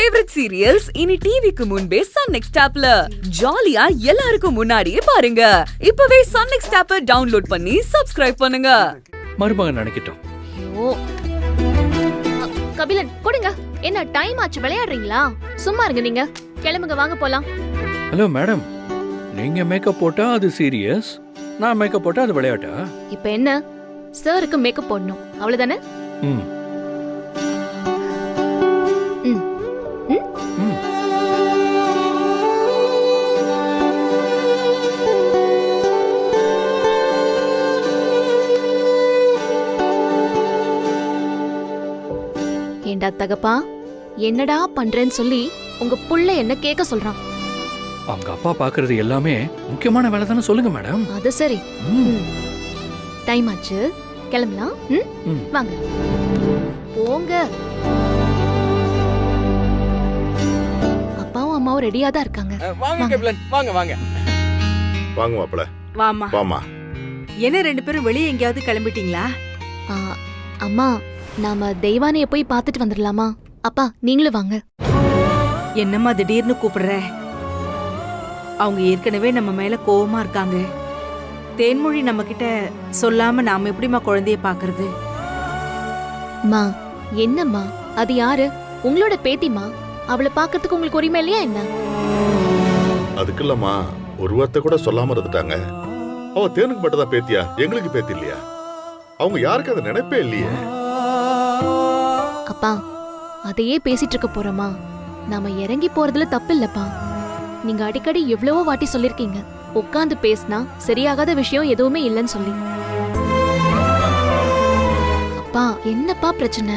Favourite serials இனி டிவிக்கு முன்பே சன் நெக்ஸ்ட் ஆப்ல ஜாலியா எல்லாருக்கும் முன்னாடியே பாருங்க. இப்பவே சன் நெக்ஸ்ட் ஆப்பை டவுன்லோட் பண்ணி சப்ஸ்கிரைப் பண்ணுங்க. மருமகன் நினைக்கட்டும். ஐயோ கபிலன் கொடுங்க. என்ன டைம் ஆச்சு, விளையாடுறீங்களா? சும்மா இருங்க நீங்க. கிளம்புங்க, வாங்க போலாம். ஹலோ மேடம், நீங்க மேக்கப் போட்டா அது சீரியஸ், நான் மேக்கப் போட்டா அது விளையாட்டா? இப்ப என்ன, சாருக்கு மேக்கப் போடணும் அவ்வளவுதானே? ம் ம் ம் ம் ஏண்டா தகப்பா, என்னடா பண்றேன்னு சொல்லி உங்க புள்ள என்ன கேட்க சொல்றான். அவங்க அப்பா பாக்குறது எல்லாமே முக்கியமான வேலை தானே. சொல்லுங்க மேடம். அது சரி, ம் டைம் ஆச்சு, கிளம்பலாம். ம் வாங்க போங்க. அப்பாவும் அம்மாவும் ரெடியா தான் இருக்காங்க. வாங்க கபிலன், வாங்க வாங்க வாங்க மாப்பிள. வாமா. வாமா. என்ன ரெண்டு பேரும் வெளியே எங்கேயாவது கிளம்பிட்டீங்களா? அம்மா, நாம தெய்வானைய போய் பார்த்துட்டு வந்துடலாமா? அப்பா நீங்களும் வாங்க. என்னம்மா திடீர்னு கூப்பிடுற? அவங்க ஏற்கனவே நம்ம மேல கோவமா இருக்காங்க. தேன்மொழி நம்ம கிட்ட சொல்லாம நாம எப்படிமா குழந்தைய பாக்குறது? மா என்னம்மா, அது யாரு? உங்களோட பேத்திமா. அவளை பாக்கிறதுக்கு உங்களுக்கு உரிமை இல்லையா என்ன? அதுக்கு இல்லம்மா, ஒரு வார்த்தை கூட சொல்லாம இருந்துட்டாங்க. அவ தேனுக்கு மட்டும் தான் பேத்தியா, எங்களுக்கு பேத்தி இல்லையா? அவங்க யாருக்கு அதை நினைப்பே இல்லையே. அப்பா அதையே பேசிட்டு இருக்க போறோமா? நாம இறங்கி போறதுல தப்பு இல்லப்பா. நீங்க அடிக்கடி எவ்வளவோ வாட்டி சொல்லிருக்கீங்க, உட்கார்ந்து பேசினா சரியாகாத விஷயம் எதுவுமே இல்லைன்னு சொல்லி. அப்பா என்னப்பா பிரச்சனை?